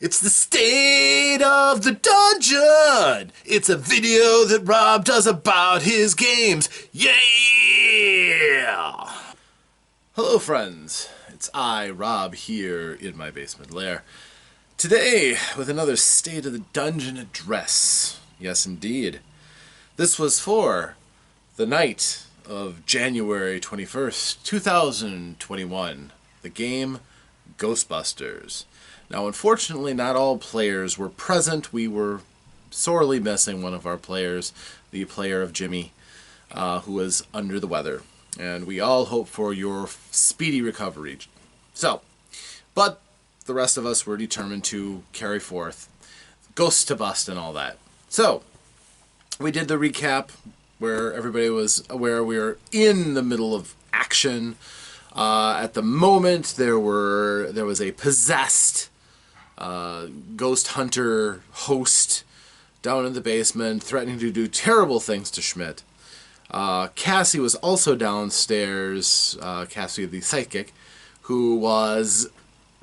It's the state of the dungeon. It's a video that Rob does about his games. Yeah! Hello, friends. It's I, Rob, here in my basement lair. Today, with another State of the Dungeon address. Yes, indeed. This was for the night of January 21st, 2021. The game Ghostbusters. Now, unfortunately, not all players were present. We were sorely missing one of our players, the player of Jimmy, who was under the weather. And we all hope for your speedy recovery. But the rest of us were determined to carry forth Ghost to Bust and all that. So, we did the recap where everybody was aware we were in the middle of action. At the moment, there was a possessed ghost hunter host down in the basement threatening to do terrible things to Schmidt. Cassie was also downstairs, Cassie the psychic, who was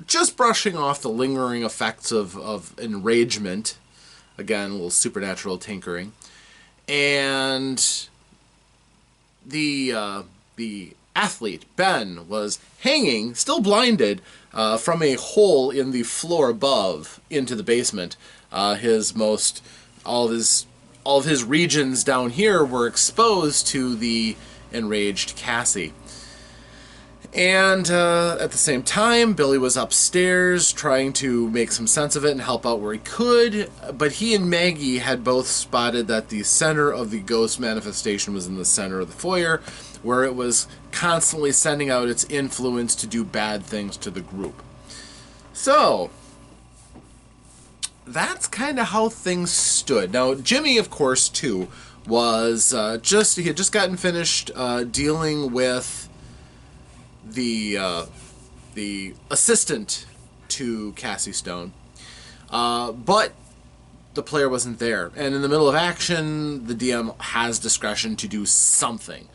just brushing off the lingering effects of enragement. Again, a little supernatural tinkering. And the athlete, Ben, was hanging, still blinded, from a hole in the floor above into the basement. All of his regions down here were exposed to the enraged Cassie. And at the same time, Billy was upstairs trying to make some sense of it and help out where he could, but he and Maggie had both spotted that the center of the ghost manifestation was in the center of the foyer, where it was constantly sending out its influence to do bad things to the group. So, that's kind of how things stood. Now, Jimmy, of course, too, was he had just gotten finished dealing with the assistant to Cassie Stone, but the player wasn't there. And in the middle of action, the DM has discretion to do something.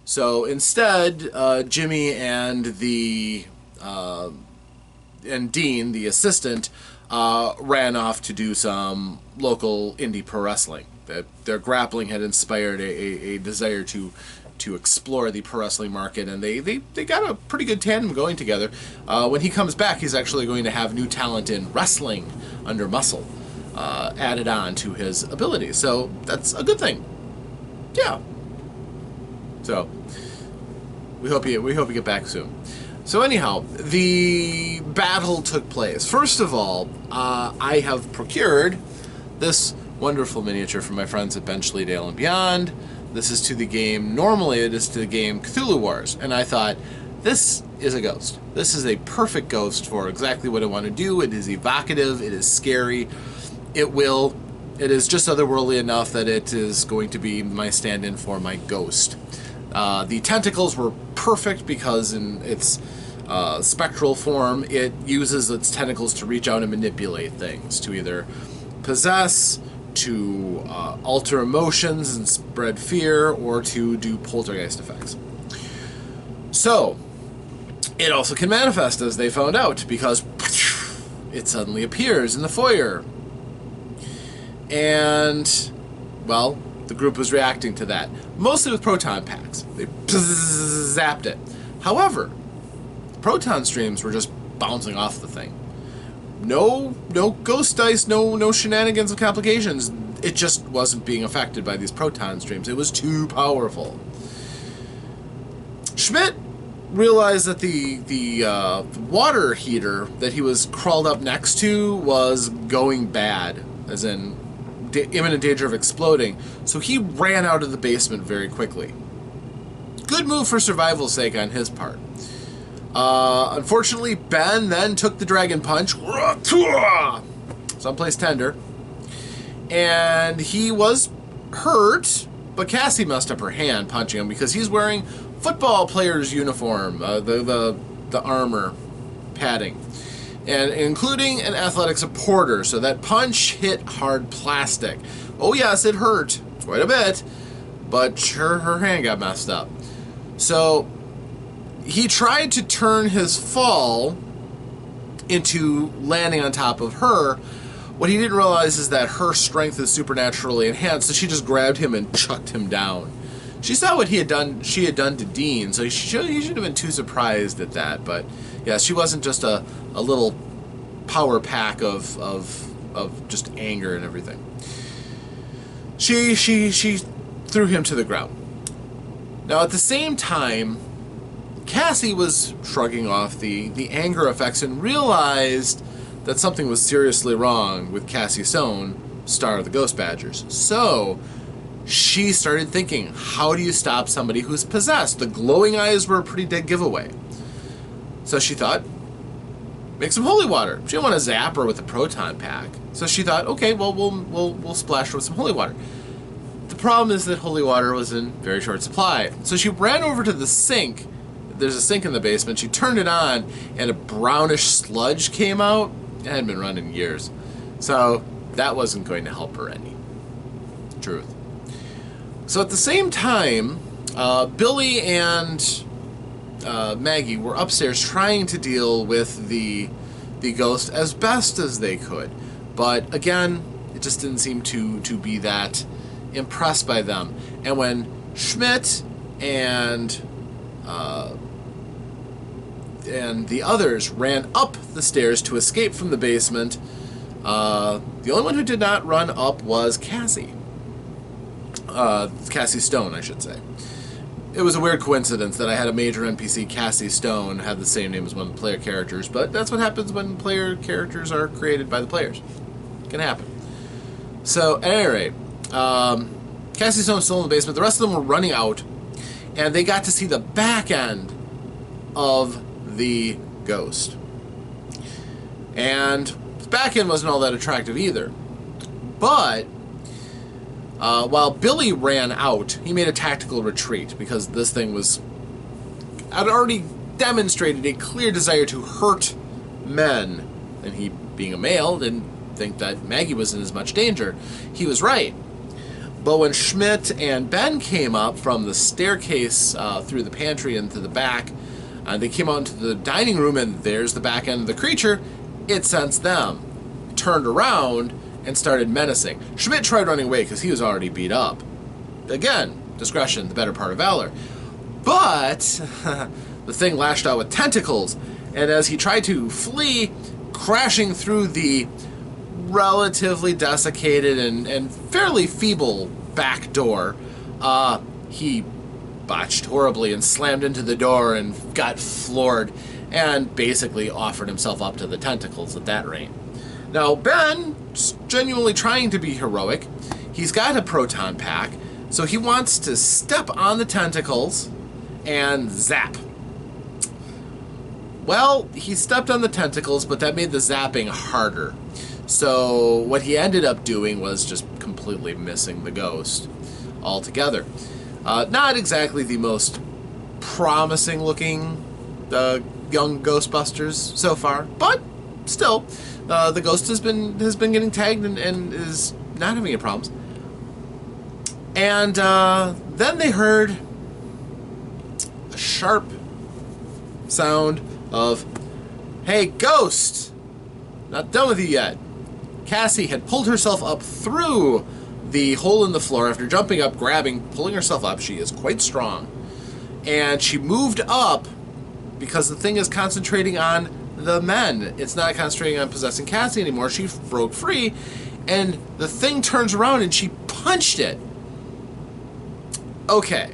So instead, Jimmy and Dean, the assistant, ran off to do some local indie pro wrestling. Their grappling had inspired a desire to explore the pro wrestling market, and they got a pretty good tandem going together. When he comes back, he's actually going to have new talent in wrestling under muscle added on to his abilities. So that's a good thing. Yeah. So we hope you get back soon. So anyhow, the battle took place. First of all, I have procured this wonderful miniature from my friends at Benchley, Dale and Beyond. This is to the game, normally it is to the game Cthulhu Wars, and I thought, this is a ghost. This is a perfect ghost for exactly what I want to do. It is evocative, it is scary, it is just otherworldly enough that it is going to be my stand-in for my ghost. The tentacles were perfect because in its spectral form, it uses its tentacles to reach out and manipulate things, to either possess, to alter emotions and spread fear, or to do poltergeist effects. So, it also can manifest, as they found out, because it suddenly appears in the foyer. And, well, the group was reacting to that, mostly with proton packs. They zapped it. However, proton streams were just bouncing off the thing. No ghost dice, no shenanigans and complications. It just wasn't being affected by these proton streams. It was too powerful. Schmidt realized that the water heater that he was crawled up next to was going bad, as in imminent danger of exploding. So he ran out of the basement very quickly. Good move for survival's sake on his part. Unfortunately, Ben then took the dragon punch, someplace tender, and he was hurt, but Cassie messed up her hand punching him because he's wearing football player's uniform, the armor padding, and including an athletic supporter, so that punch hit hard plastic. Oh yes, it hurt quite a bit, but sure, her hand got messed up. So he tried to turn his fall into landing on top of her. What he didn't realize is that her strength is supernaturally enhanced, so she just grabbed him and chucked him down. She saw what she had done to Dean, so he shouldn't have been too surprised at that. But yeah, she wasn't just a little power pack of just anger and everything. She threw him to the ground. Now at the same time, Cassie was shrugging off the anger effects and realized that something was seriously wrong with Cassie Stone, star of the Ghostbusters. So she started thinking, how do you stop somebody who's possessed? The glowing eyes were a pretty dead giveaway. So she thought, make some holy water. She didn't want to zap her with a proton pack. So she thought, okay, well, we'll splash her with some holy water. The problem is that holy water was in very short supply. So she ran over to the sink. There's a sink in the basement. She turned it on, and a brownish sludge came out. It hadn't been run in years. So that wasn't going to help her any. Truth. So at the same time, Billy and Maggie were upstairs trying to deal with the ghost as best as they could. But again, it just didn't seem to be that impressed by them. And when Schmidt and the others ran up the stairs to escape from the basement, the only one who did not run up was Cassie. Cassie Stone, I should say. It was a weird coincidence that I had a major NPC, Cassie Stone, had the same name as one of the player characters, but that's what happens when player characters are created by the players. It can happen. So, at any rate, Cassie Stone's still in the basement. The rest of them were running out, and they got to see the back end of the ghost. And the back end wasn't all that attractive either. But while Billy ran out, he made a tactical retreat because this thing had already demonstrated a clear desire to hurt men. And he, being a male, didn't think that Maggie was in as much danger. He was right. But when Schmidt and Ben came up from the staircase through the pantry into the back, they came out into the dining room, and there's the back end of the creature. It sensed them, turned around, and started menacing. Schmidt tried running away because he was already beat up. Again, discretion, the better part of valor. But the thing lashed out with tentacles, and as he tried to flee, crashing through the relatively desiccated and fairly feeble back door, he botched horribly and slammed into the door and got floored and basically offered himself up to the tentacles at that rate. Now, Ben, genuinely trying to be heroic, he's got a proton pack, so he wants to step on the tentacles and zap. Well, he stepped on the tentacles, but that made the zapping harder. So what he ended up doing was just completely missing the ghost altogether. Not exactly the most promising looking young Ghostbusters so far, but still, the ghost has been getting tagged and is not having any problems. And then they heard a sharp sound of, "Hey, ghost! Not done with you yet." Cassie had pulled herself up through the hole in the floor after jumping up, pulling herself up. She is quite strong. And she moved up because the thing is concentrating on the men. It's not concentrating on possessing Cassie anymore. She broke free, and the thing turns around and she punched it. Okay.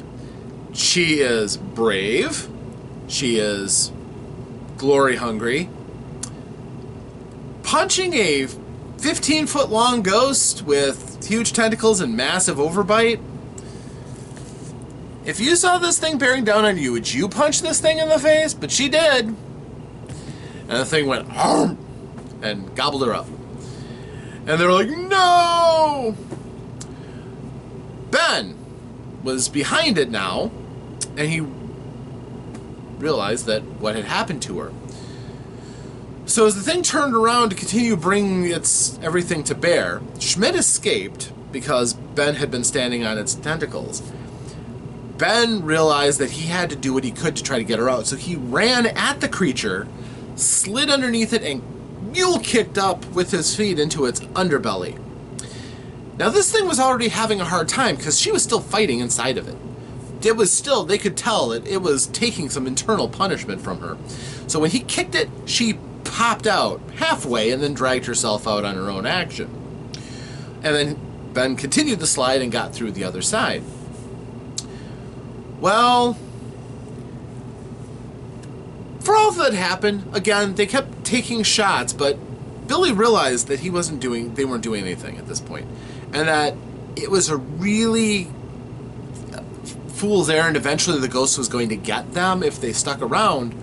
She is brave. She is glory hungry. Punching a 15-foot long ghost with huge tentacles and massive overbite. If you saw this thing bearing down on you, would you punch this thing in the face? But she did. And the thing went arm and gobbled her up. And they were like, no! Ben was behind it now, and he realized that what had happened to her. So as the thing turned around to continue bringing its everything to bear, Schmidt escaped because Ben had been standing on its tentacles. Ben realized that he had to do what he could to try to get her out, so he ran at the creature, slid underneath it and mule kicked up with his feet into its underbelly. Now this thing was already having a hard time because she was still fighting inside of it. It was still, they could tell that it was taking some internal punishment from her. So when he kicked it, she popped out halfway and then dragged herself out on her own action. And then Ben continued the slide and got through the other side. Well, for all that happened, again, they kept taking shots, but Billy realized that they weren't doing anything at this point, and that it was a really fool's errand. Eventually the ghost was going to get them if they stuck around,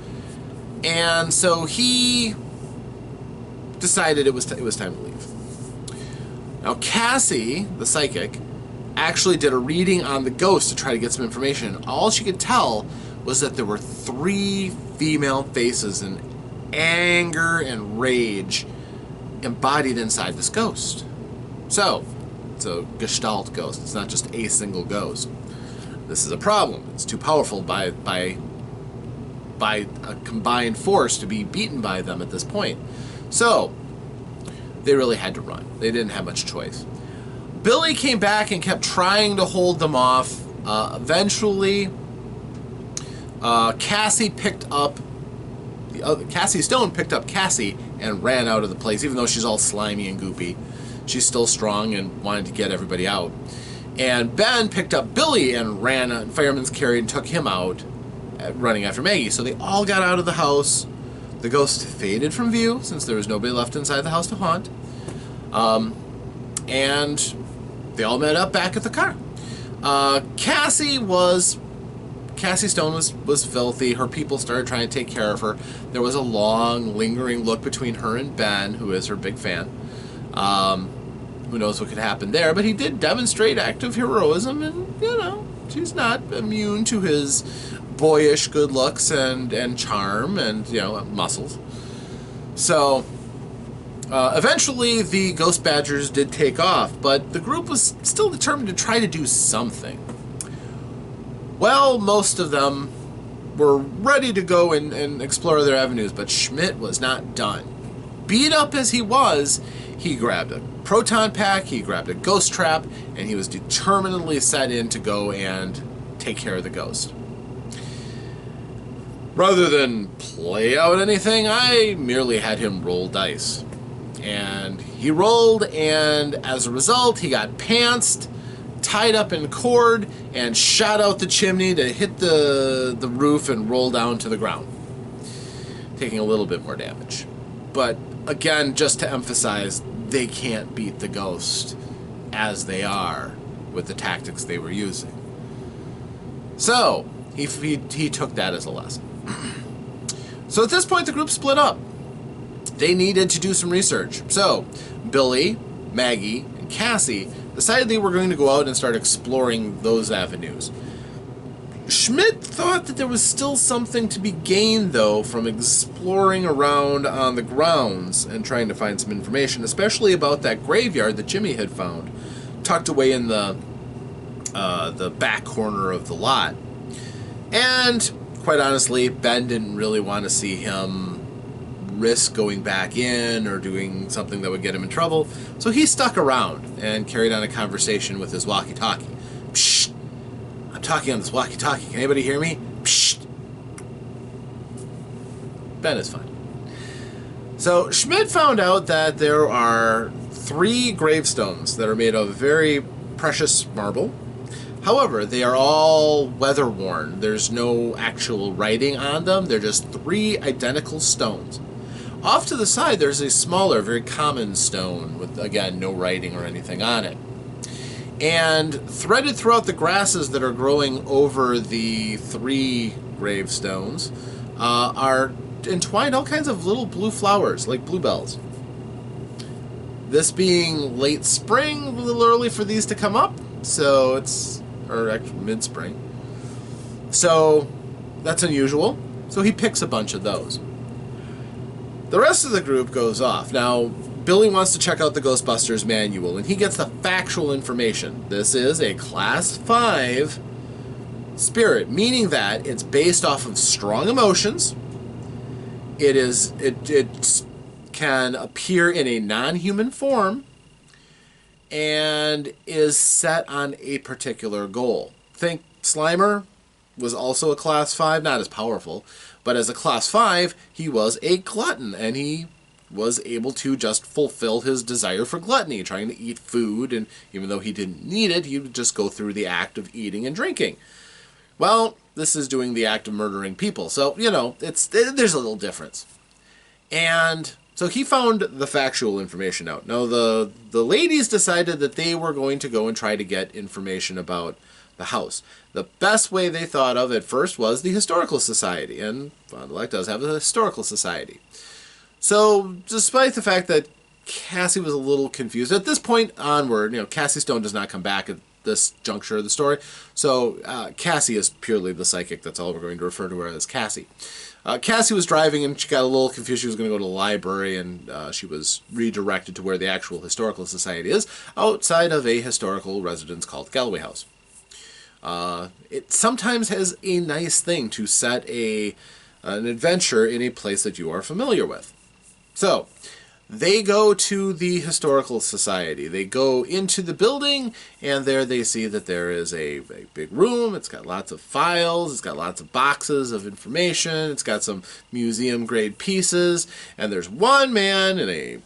and so he decided it was time to leave. Now Cassie, the psychic, actually did a reading on the ghost to try to get some information. All she could tell was that there were 3 female faces in anger and rage embodied inside this ghost. So, it's a gestalt ghost. It's not just a single ghost. This is a problem. It's too powerful by a combined force to be beaten by them at this point. So, they really had to run. They didn't have much choice. Billy came back and kept trying to hold them off. Eventually, Cassie Stone picked up Cassie and ran out of the place, even though she's all slimy and goopy. She's still strong and wanted to get everybody out. And Ben picked up Billy and ran on fireman's carry and took him out, running after Maggie. So they all got out of the house. The ghost faded from view since there was nobody left inside the house to haunt. And they all met up back at the car. Cassie Stone was filthy. Her people started trying to take care of her. There was a long, lingering look between her and Ben, who is her big fan. Who knows what could happen there, but he did demonstrate active heroism, and, she's not immune to his boyish good looks and charm and, muscles. So, eventually the Ghost Badgers did take off, but the group was still determined to try to do something. Well, most of them were ready to go and explore their avenues, but Schmidt was not done. Beat up as he was, he grabbed a proton pack, he grabbed a ghost trap, and he was determinedly set in to go and take care of the ghost. Rather than play out anything, I merely had him roll dice. And he rolled, and as a result, he got pantsed, tied up in cord, and shot out the chimney to hit the roof and roll down to the ground, taking a little bit more damage. But again, just to emphasize, they can't beat the ghost as they are with the tactics they were using. So, he took that as a lesson. So at this point, the group split up. They needed to do some research. So, Billy, Maggie, and Cassie decided they were going to go out and start exploring those avenues. Schmidt thought that there was still something to be gained, though, from exploring around on the grounds and trying to find some information, especially about that graveyard that Jimmy had found, tucked away in the back corner of the lot. And, quite honestly, Ben didn't really want to see him risk going back in or doing something that would get him in trouble, so he stuck around and carried on a conversation with his walkie-talkie. Psst! I'm talking on this walkie-talkie. Can anybody hear me? Psst! Ben is fine. So Schmidt found out that there are 3 gravestones that are made of very precious marble. However, they are all weather-worn. There's no actual writing on them. They're just 3 identical stones. Off to the side, there's a smaller, very common stone with, again, no writing or anything on it. And threaded throughout the grasses that are growing over the 3 gravestones are entwined all kinds of little blue flowers, like bluebells. This being late spring, a little early for these to come up, so or actually mid-spring. So that's unusual. So he picks a bunch of those. The rest of the group goes off. Now, Billy wants to check out the Ghostbusters manual, and he gets the factual information. This is a Class 5 spirit, meaning that it's based off of strong emotions, it can appear in a non-human form and is set on a particular goal. Think Slimer was also a class 5, not as powerful, but as a class 5, he was a glutton, and he was able to just fulfill his desire for gluttony, trying to eat food, and even though he didn't need it, he would just go through the act of eating and drinking. Well, this is doing the act of murdering people, so, there's a little difference. And so he found the factual information out. Now, the ladies decided that they were going to go and try to get information about the house. The best way they thought of at first was the Historical Society, and Fond du Lac does have a Historical Society. So, despite the fact that Cassie was a little confused, at this point onward, Cassie Stone does not come back at this juncture of the story, so Cassie is purely the psychic. That's all we're going to refer to her as, Cassie. Cassie was driving and she got a little confused. She was going to go to the library, and she was redirected to where the actual Historical Society is, outside of a historical residence called Galloway House. It sometimes has a nice thing to set an adventure in a place that you are familiar with. So, they go to the Historical Society. They go into the building, and there they see that there is a big room. It's got lots of files. It's got lots of boxes of information. It's got some museum-grade pieces. And there's one man in a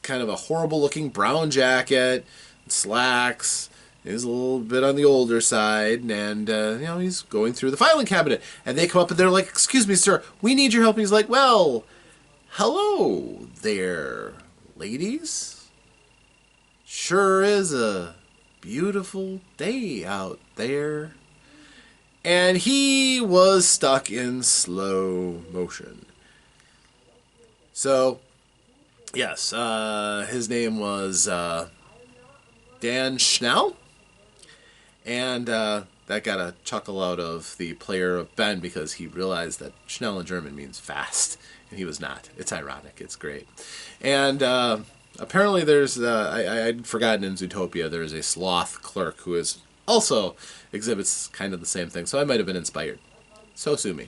kind of a horrible-looking brown jacket, slacks. He's a little bit on the older side, and, he's going through the filing cabinet. And they come up, and they're like, "Excuse me, sir, we need your help." And he's like, "Well, hello there, ladies. Sure is a beautiful day out there." And he was stuck in slow motion. So, yes, his name was Dan Schnell. And that got a chuckle out of the player of Ben, because he realized that Schnell in German means fast. And he was not. It's ironic. It's great. And apparently there's, I'd forgotten in Zootopia, there's a sloth clerk who is also exhibits kind of the same thing. So I might have been inspired. So sue me.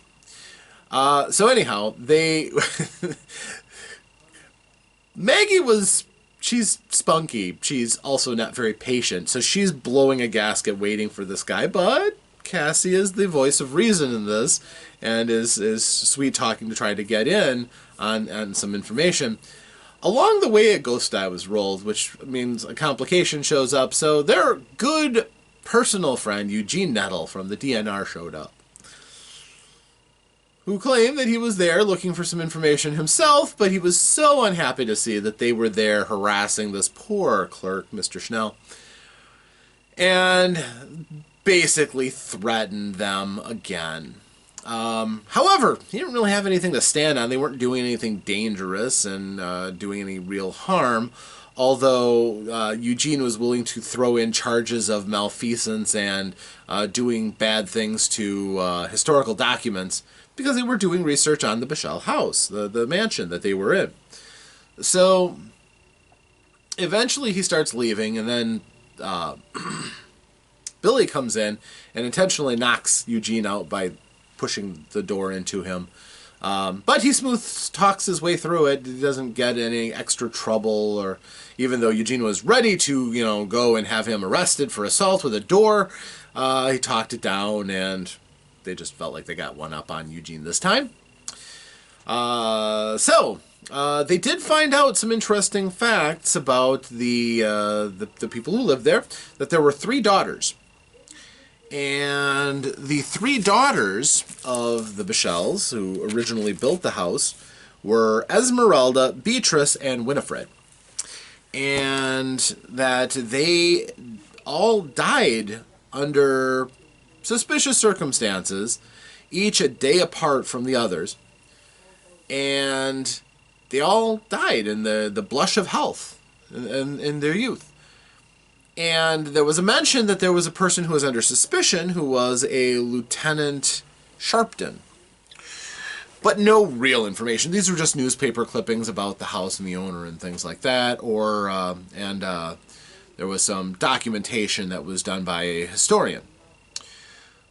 So anyhow, Maggie she's spunky. She's also not very patient. So she's blowing a gasket waiting for this guy. But Cassie is the voice of reason in this, and is sweet talking to try to get in on some information. Along the way, a ghost die was rolled, which means a complication shows up. So their good personal friend, Eugene Nettle from the DNR, showed up, who claimed that he was there looking for some information himself, but he was so unhappy to see that they were there harassing this poor clerk, Mr. Schnell, and basically threatened them again. However, he didn't really have anything to stand on. They weren't doing anything dangerous and doing any real harm, although Eugene was willing to throw in charges of malfeasance and doing bad things to historical documents, because they were doing research on the Bichelle house, the mansion that they were in. So, eventually he starts leaving, and then Billy comes in and intentionally knocks Eugene out by pushing the door into him. But he smooth talks his way through it. He doesn't get any extra trouble, or even though Eugene was ready to, go and have him arrested for assault with a door, he talked it down, and they just felt like they got one up on Eugene this time. So they did find out some interesting facts about the people who lived there, that there were 3 daughters. And the 3 daughters of the Bichelles, who originally built the house, were Esmeralda, Beatrice, and Winifred. And that they all died under suspicious circumstances, each a day apart from the others. And they all died in the blush of health in their youth. And there was a mention that there was a person who was under suspicion, who was a Lieutenant Sharpton. But no real information. These were just newspaper clippings about the house and the owner and things like that. There was some documentation that was done by a historian.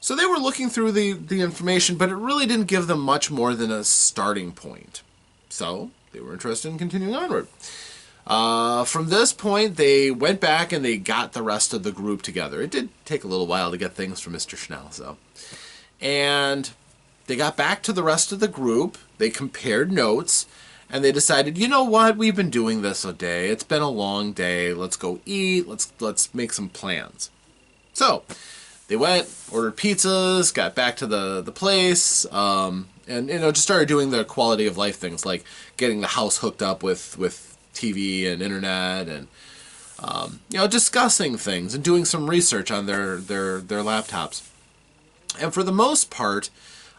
So they were looking through the information, but it really didn't give them much more than a starting point. So they were interested in continuing onward. From this point, they went back and they got the rest of the group together. It did take a little while to get things from Mr. Schnell, so. And they got back to the rest of the group. They compared notes, and they decided, you know what? We've been doing this a day. It's been a long day. Let's go eat. Let's make some plans. So they went, ordered pizzas, got back to the place, and just started doing the quality of life things like getting the house hooked up with TV and internet, and discussing things and doing some research on their laptops. And for the most part,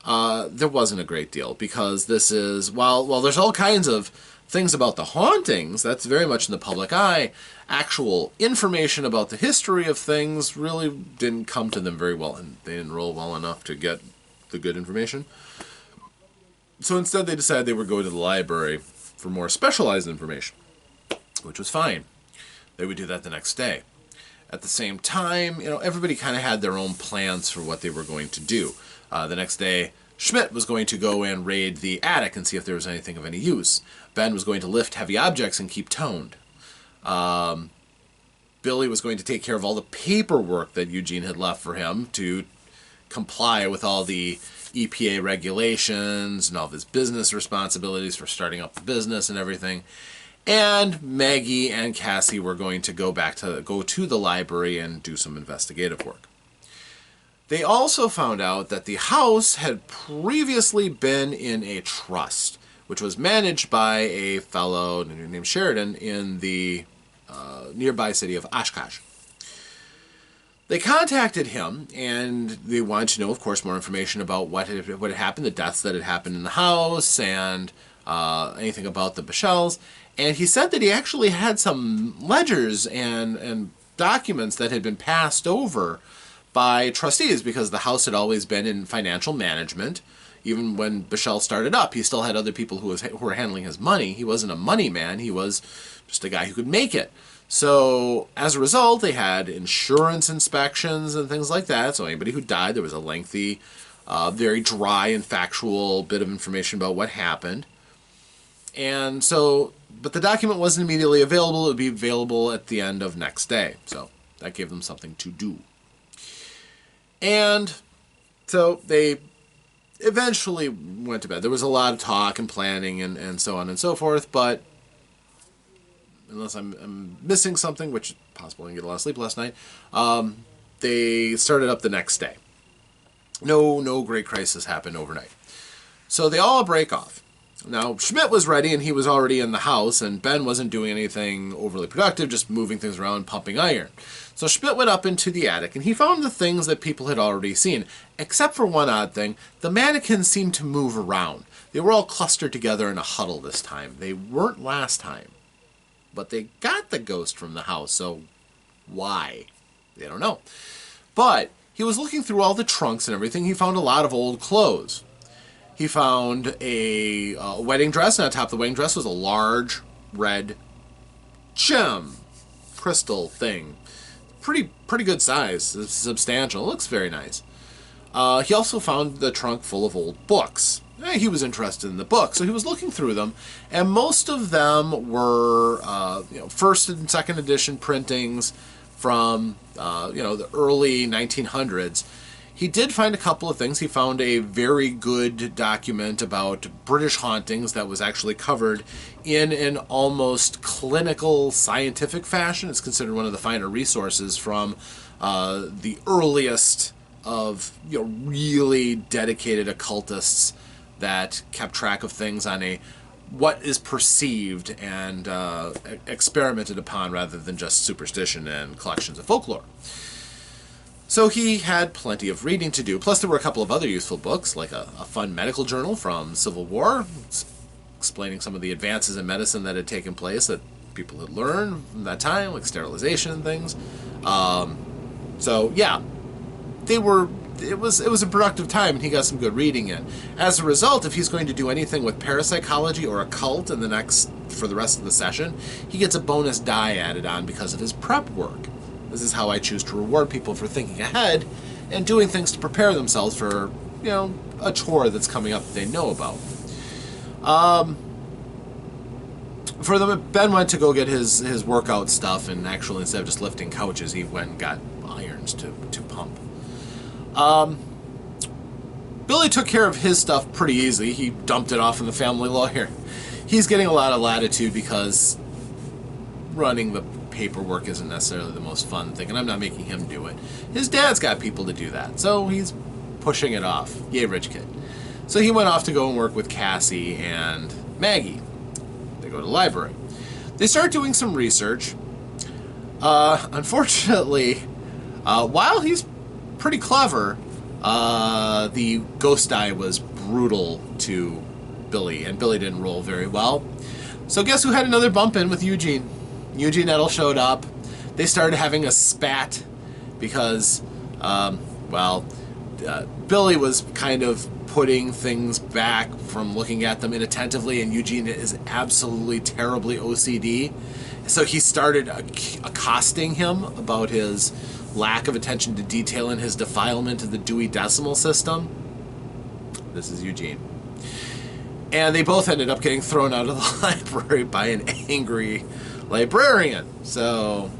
there wasn't a great deal, because this is, while there's all kinds of things about the hauntings, that's very much in the public eye, actual information about the history of things really didn't come to them very well, and they didn't roll well enough to get the good information. So instead they decided they would go to the library for more specialized information, which was fine. They would do that the next day. At the same time, everybody kind of had their own plans for what they were going to do. The next day, Schmidt was going to go and raid the attic and see if there was anything of any use. Ben was going to lift heavy objects and keep toned. Billy was going to take care of all the paperwork that Eugene had left for him to comply with all the EPA regulations and all of his business responsibilities for starting up the business and everything. And Maggie and Cassie were going to go to the library and do some investigative work. They also found out that the house had previously been in a trust, which was managed by a fellow named Sheridan in the nearby city of Oshkosh. They contacted him, and they wanted to know, of course, more information about what had happened, the deaths that had happened in the house, and anything about the Bichelles. And he said that he actually had some ledgers and documents that had been passed over by trustees, because the house had always been in financial management. Even when Bichelle started up, he still had other people who were handling his money. He wasn't a money man. He was just a guy who could make it. So as a result, they had insurance inspections and things like that. So anybody who died, there was a lengthy, very dry and factual bit of information about what happened. And so, but the document wasn't immediately available. It would be available at the end of next day. So that gave them something to do. And so they eventually went to bed. There was a lot of talk and planning and so on and so forth, but unless I'm missing something, which is possible, I didn't get a lot of sleep last night, they started up the next day. No great crisis happened overnight. So they all break off. Now, Schmidt was ready, and he was already in the house, and Ben wasn't doing anything overly productive, just moving things around, pumping iron. So Schmidt went up into the attic, and he found the things that people had already seen. Except for one odd thing, the mannequins seemed to move around. They were all clustered together in a huddle this time. They weren't last time. But they got the ghost from the house, so why? They don't know. But he was looking through all the trunks and everything. He found a lot of old clothes. He found a wedding dress, and on top of the wedding dress was a large red gem crystal thing. Pretty good size. It's substantial. It looks very nice. He also found the trunk full of old books. He was interested in the books, so he was looking through them, and most of them were first and second edition printings from the early 1900s. He did find a couple of things. He found a very good document about British hauntings that was actually covered in an almost clinical scientific fashion. It's considered one of the finer resources from the earliest of really dedicated occultists that kept track of things on a what is perceived and experimented upon rather than just superstition and collections of folklore. So he had plenty of reading to do. Plus there were a couple of other useful books, like a fun medical journal from Civil War, explaining some of the advances in medicine that had taken place that people had learned from that time, like sterilization and things. So yeah, it was a productive time, and he got some good reading in. As a result, if he's going to do anything with parapsychology or occult for the rest of the session, he gets a bonus die added on because of his prep work. This is how I choose to reward people for thinking ahead and doing things to prepare themselves for, a chore that's coming up that they know about. For them, Ben went to go get his workout stuff, and actually, instead of just lifting couches, he went and got irons to pump. Billy took care of his stuff pretty easily. He dumped it off on the family lawyer. He's getting a lot of latitude because running the paperwork isn't necessarily the most fun thing, and I'm not making him do it. His dad's got people to do that, so he's pushing it off. Yay, rich kid. So he went off to go and work with Cassie and Maggie. They go to the library. They start doing some research. Unfortunately, while he's pretty clever, the ghost die was brutal to Billy, and Billy didn't roll very well. So guess who had another bump in with Eugene? Eugene Edel showed up. They started having a spat because, Billy was kind of putting things back from looking at them inattentively, and Eugene is absolutely terribly OCD. So he started accosting him about his lack of attention to detail and his defilement of the Dewey Decimal System. This is Eugene. And they both ended up getting thrown out of the library by an angry librarian. So,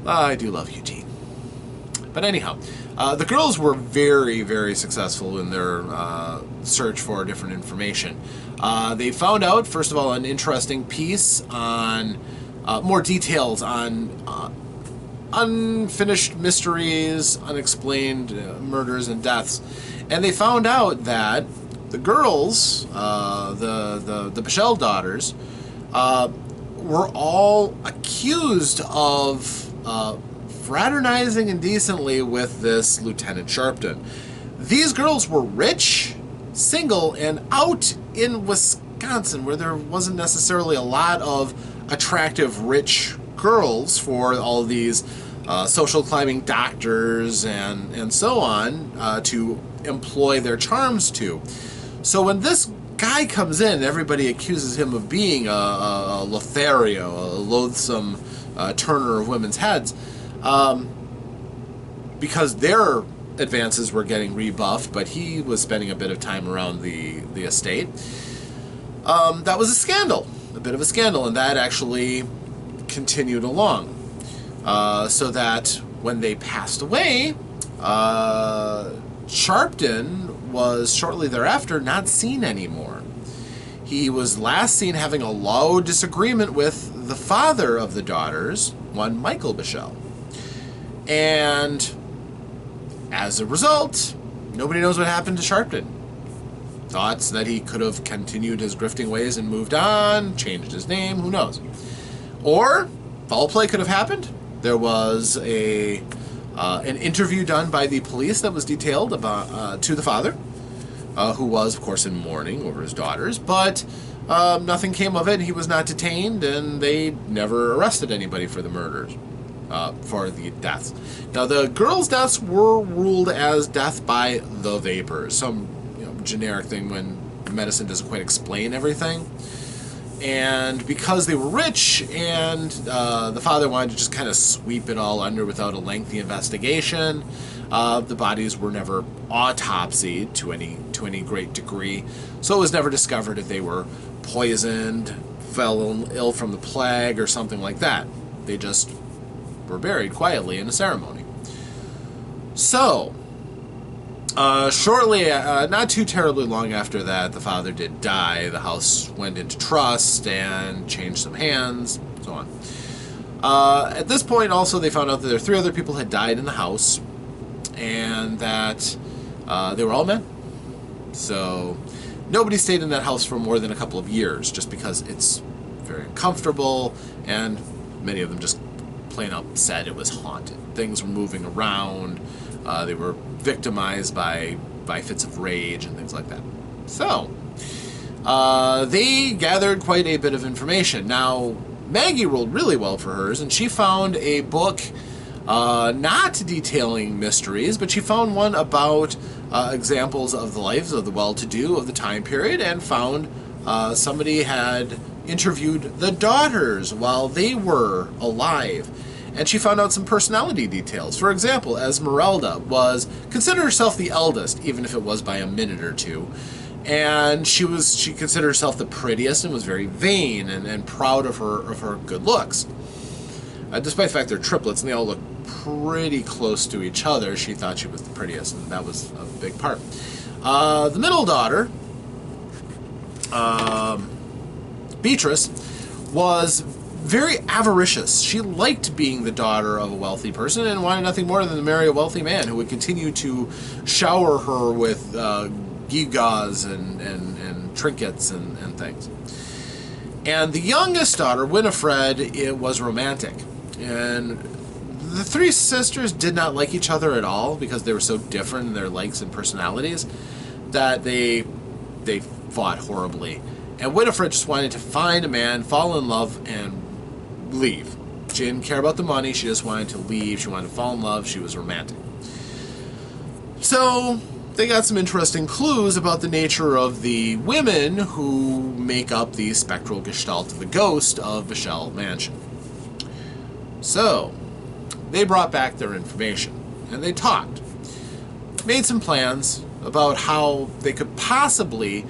I do love Eugene. But anyhow, the girls were very, very successful in their search for different information. They found out, first of all, an interesting piece on more details on unfinished mysteries, unexplained murders and deaths. And they found out that the girls, the Bichelle daughters, were all accused of fraternizing indecently with this Lieutenant Sharpton. These girls were rich, single, and out in Wisconsin, where there wasn't necessarily a lot of attractive rich girls for all of these social climbing doctors and so on to employ their charms to. So when this guy comes in, everybody accuses him of being a Lothario, a loathsome turner of women's heads, because their advances were getting rebuffed, but he was spending a bit of time around the estate. That was a bit of a scandal, and that actually continued along. So that when they passed away, Sharpton was shortly thereafter not seen anymore. He was last seen having a loud disagreement with the father of the daughters, one Michael Bichelle. And as a result, nobody knows what happened to Sharpton. Thoughts that he could have continued his grifting ways and moved on, changed his name, who knows. Or foul play could have happened. There was an interview done by the police that was detailed about to the father, who was, of course, in mourning over his daughters, but nothing came of it. He was not detained, and they never arrested anybody for the murders, for the deaths. Now, the girls' deaths were ruled as death by the vapors, some generic thing when medicine doesn't quite explain everything. And because they were rich and the father wanted to just kind of sweep it all under without a lengthy investigation, the bodies were never autopsied to any great degree. So it was never discovered if they were poisoned, fell ill from the plague, or something like that. They just were buried quietly in a ceremony. So, shortly, not too terribly long after that, the father did die. The house went into trust and changed some hands, so on. At this point, also, they found out that there were 3 other people had died in the house, and that they were all men. So, nobody stayed in that house for more than a couple of years, just because it's very uncomfortable, and many of them just plain out said it was haunted. Things were moving around. They were victimized by fits of rage and things like that. So, they gathered quite a bit of information. Now, Maggie rolled really well for hers, and she found a book not detailing mysteries, but she found one about examples of the lives of the well-to-do of the time period, and found somebody had interviewed the daughters while they were alive. and she found out some personality details. For example, Esmeralda considered herself the eldest, even if it was by a minute or two. And she considered herself the prettiest and was very vain and proud of her good looks. Despite the fact they're triplets and they all look pretty close to each other, she thought she was the prettiest, and that was a big part. The middle daughter, Beatrice, was very avaricious. She liked being the daughter of a wealthy person and wanted nothing more than to marry a wealthy man who would continue to shower her with gewgaws and trinkets and things. And the youngest daughter, Winifred, it was romantic. And the three sisters did not like each other at all because they were so different in their likes and personalities that they fought horribly. And Winifred just wanted to find a man, fall in love, and leave. She didn't care about the money. She just wanted to leave. She wanted to fall in love. She was romantic. So they got some interesting clues about the nature of the women who make up the spectral gestalt of the ghost of Michelle Mansion. So they brought back their information, and they talked. Made some plans about how they could possibly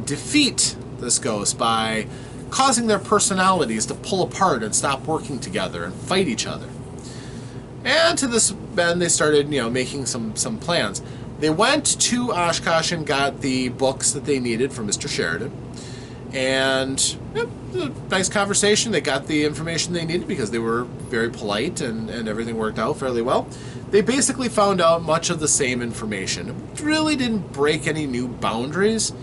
defeat this ghost by causing their personalities to pull apart and stop working together and fight each other. And to this end, they started, making some plans. They went to Oshkosh and got the books that they needed from Mr. Sheridan. And a nice conversation. They got the information they needed because they were very polite and everything worked out fairly well. They basically found out much of the same information. It really didn't break any new boundaries.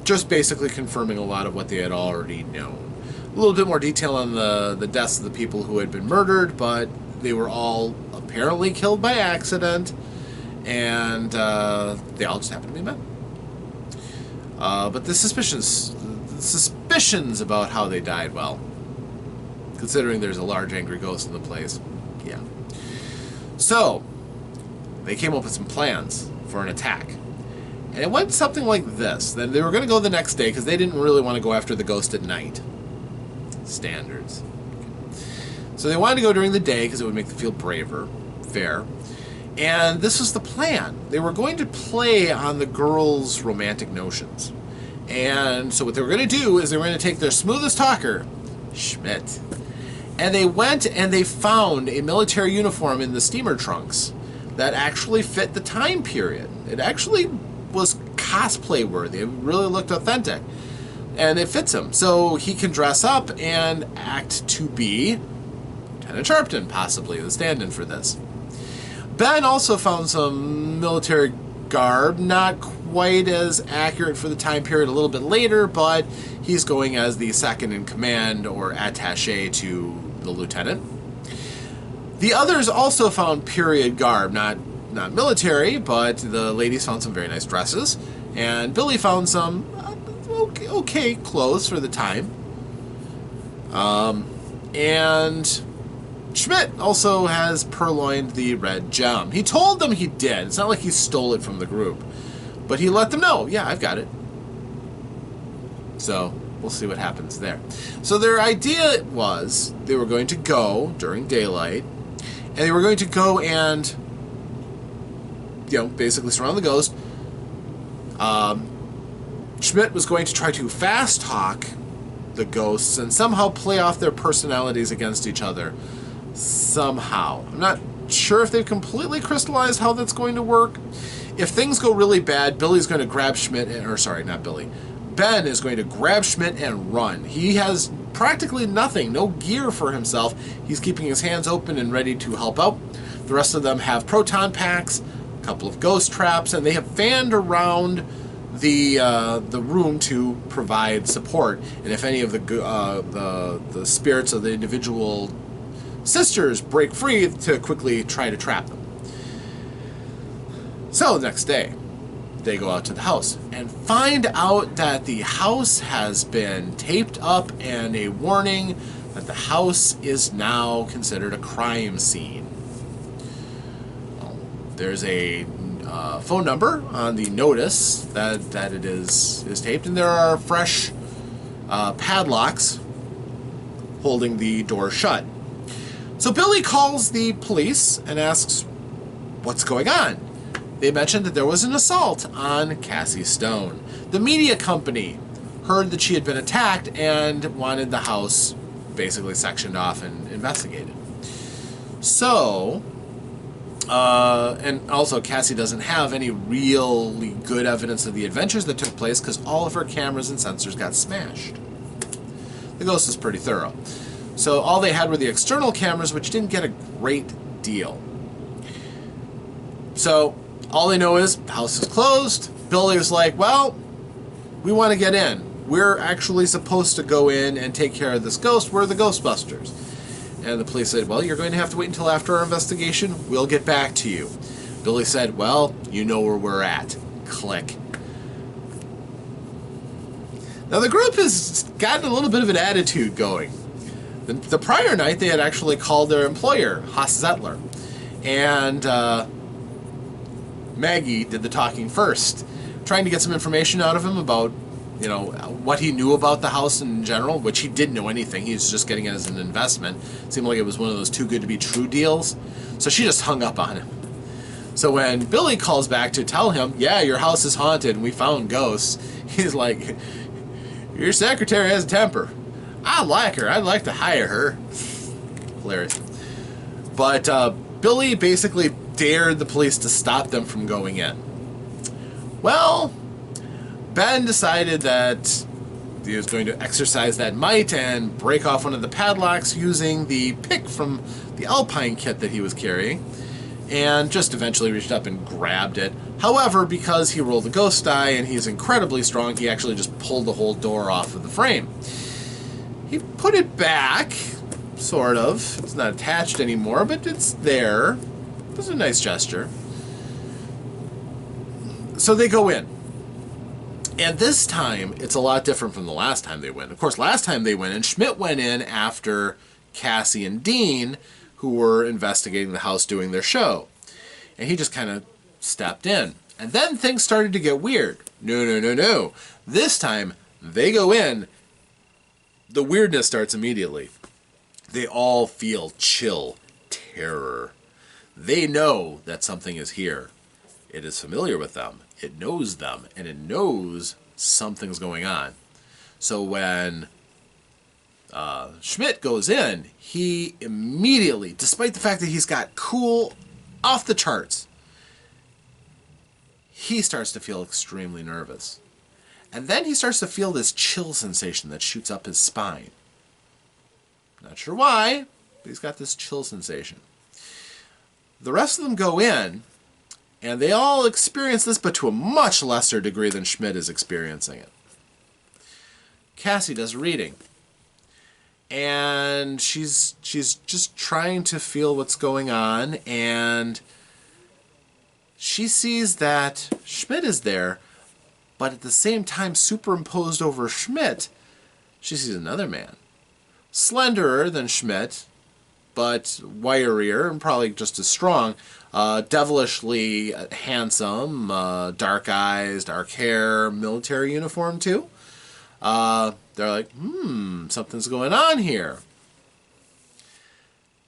Just basically confirming a lot of what they had already known. A little bit more detail on the deaths of the people who had been murdered, but they were all apparently killed by accident, and they all just happened to be men. But the suspicions about how they died, well, considering there's a large angry ghost in the place, yeah. So, they came up with some plans for an attack. And it went something like this. Then they were going to go the next day because they didn't really want to go after the ghost at night. Standards. So they wanted to go during the day because it would make them feel braver. Fair. And this was the plan. They were going to play on the girls' romantic notions. And so what they were going to do is they were going to take their smoothest talker, Schmidt, and they went and they found a military uniform in the steamer trunks that actually fit the time period. It actually was cosplay worthy. It really looked authentic. And it fits him. So he can dress up and act to be Lieutenant Sharpton, possibly, the stand-in for this. Ben also found some military garb, not quite as accurate for the time period, a little bit later, but he's going as the second in command or attaché to the lieutenant. The others also found period garb, not military, but the ladies found some very nice dresses, and Billy found some okay clothes for the time. And Schmidt also has purloined the red gem. He told them he did. It's not like he stole it from the group, but he let them know, yeah, I've got it. So we'll see what happens there. So their idea was they were going to go during daylight, and they were going to go and basically surround the ghost. Schmidt was going to try to fast talk the ghosts and somehow play off their personalities against each other. Somehow. I'm not sure if they've completely crystallized how that's going to work. If things go really bad, Billy's going to grab Schmidt, not Billy. Ben is going to grab Schmidt and run. He has practically nothing, no gear for himself. He's keeping his hands open and ready to help out. The rest of them have proton packs, a couple of ghost traps, and they have fanned around the room to provide support. And if any of the spirits of the individual sisters break free, to quickly try to trap them. So the next day, they go out to the house and find out that the house has been taped up and a warning that the house is now considered a crime scene. Well, there's a phone number on the notice that it is taped, and there are fresh padlocks holding the door shut. So Billy calls the police and asks what's going on. They mentioned that there was an assault on Cassie Stone. The media company heard that she had been attacked and wanted the house basically sectioned off and investigated. So, and also Cassie doesn't have any really good evidence of the adventures that took place because all of her cameras and sensors got smashed. The ghost is pretty thorough. So all they had were the external cameras, which didn't get a great deal. So all they know is the house is closed. Billy was like, well, we want to get in. We're actually supposed to go in and take care of this ghost. We're the Ghostbusters. And the police said, well, you're going to have to wait until after our investigation. We'll get back to you. Billy said, well, you know where we're at. Click. Now the group has gotten a little bit of an attitude going. The prior night, they had actually called their employer, Haas Zettler. And Maggie did the talking first, trying to get some information out of him about, you know, what he knew about the house in general, which he didn't know anything. He was just getting it as an investment. It seemed like it was one of those too good to be true deals. So she just hung up on him. So when Billy calls back to tell him, yeah, your house is haunted and we found ghosts, he's like, your secretary has a temper. I like her. I'd like to hire her. Hilarious. But Billy basically dared the police to stop them from going in. Well, Ben decided that he was going to exercise that might and break off one of the padlocks using the pick from the Alpine kit that he was carrying, and just eventually reached up and grabbed it. However, because he rolled the ghost die and he's incredibly strong, he actually just pulled the whole door off of the frame. He put it back, sort of. It's not attached anymore, but it's there. It was a nice gesture. So they go in. And this time, it's a lot different from the last time they went. Of course, last time they went in, Schmidt went in after Cassie and Dean, who were investigating the house doing their show. And he just kind of stepped in. And then things started to get weird. No. This time, they go in. The weirdness starts immediately. They all feel chill terror. They know that something is here. It is familiar with them. It knows them. And it knows something's going on. So when Schmidt goes in, he immediately, despite the fact that he's got cool off the charts, he starts to feel extremely nervous. And then he starts to feel this chill sensation that shoots up his spine. Not sure why, but he's got this chill sensation. The rest of them go in, and they all experience this, but to a much lesser degree than Schmidt is experiencing it. Cassie does a reading. And she's just trying to feel what's going on, and she sees that Schmidt is there, but at the same time, superimposed over Schmidt, she sees another man. Slenderer than Schmidt, but wirier and probably just as strong. Devilishly handsome, dark eyes, dark hair, military uniform too. They're like, something's going on here.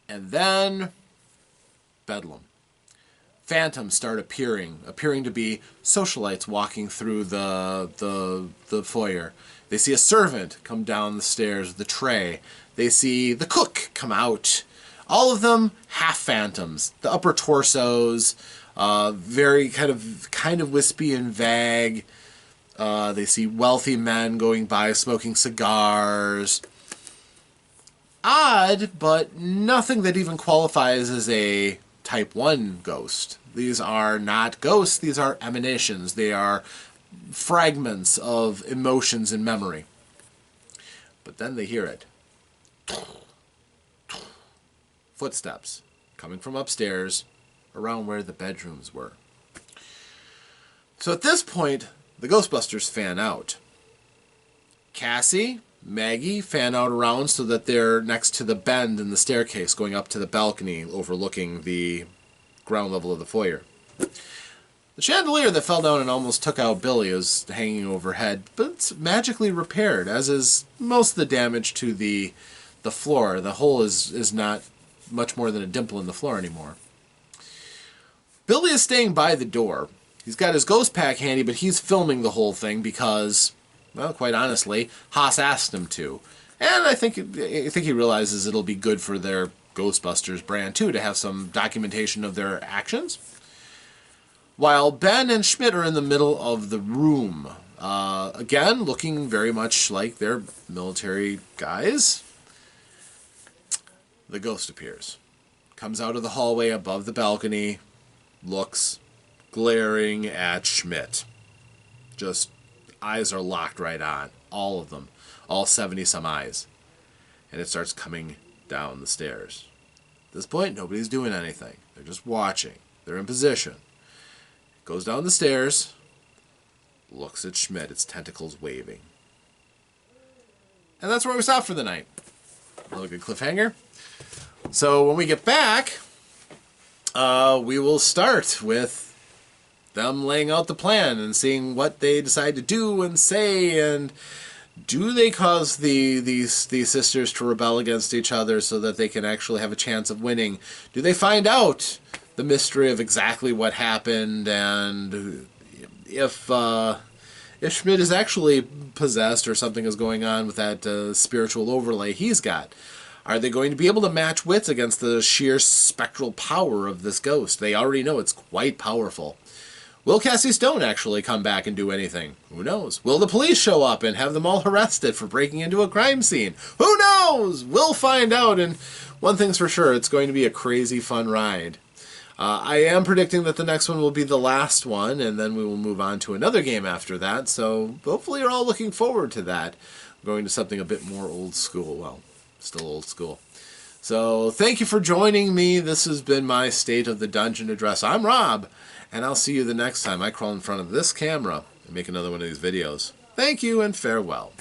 And then, bedlam. Phantoms start appearing to be socialites walking through the foyer. They see a servant come down the stairs with the tray. They see the cook come out. All of them half phantoms. The upper torsos, very kind of wispy and vague. They see wealthy men going by smoking cigars. Odd, but nothing that even qualifies as a Type 1 ghost. These are not ghosts, these are emanations. They are fragments of emotions and memory. But then they hear it. Footsteps coming from upstairs around where the bedrooms were. So at this point, the Ghostbusters fan out. Cassie, Maggie fan out around so that they're next to the bend in the staircase going up to the balcony overlooking the ground level of the foyer. The chandelier that fell down and almost took out Billy is hanging overhead, but it's magically repaired, as is most of the damage to the the floor. The hole is not much more than a dimple in the floor anymore. Billy is staying by the door. He's got his ghost pack handy, but he's filming the whole thing because, well, quite honestly, Haas asked him to. And I think he realizes it'll be good for their Ghostbusters brand, too, to have some documentation of their actions. While Ben and Schmidt are in the middle of the room, again, looking very much like their military guys, the ghost appears. Comes out of the hallway above the balcony, looks, glaring at Schmidt. Just eyes are locked right on. All of them. All 70-some eyes. And it starts coming down the stairs. At this point, nobody's doing anything. They're just watching. They're in position. Goes down the stairs. Looks at Schmidt, its tentacles waving. And that's where we stop for the night. Another good cliffhanger. So when we get back, we will start with them laying out the plan and seeing what they decide to do and say, and do they cause these sisters to rebel against each other so that they can actually have a chance of winning? Do they find out the mystery of exactly what happened, and if Schmidt is actually possessed or something is going on with that spiritual overlay he's got? Are they going to be able to match wits against the sheer spectral power of this ghost? They already know it's quite powerful. Will Cassie Stone actually come back and do anything? Who knows? Will the police show up and have them all arrested for breaking into a crime scene? Who knows? We'll find out, and one thing's for sure, it's going to be a crazy fun ride. I am predicting that the next one will be the last one, and then we will move on to another game after that, so hopefully you're all looking forward to that. I'm going to something a bit more old school. Well, still old school. So thank you for joining me. This has been my State of the Dungeon address. I'm Rob, and I'll see you the next time I crawl in front of this camera and make another one of these videos. Thank you and farewell.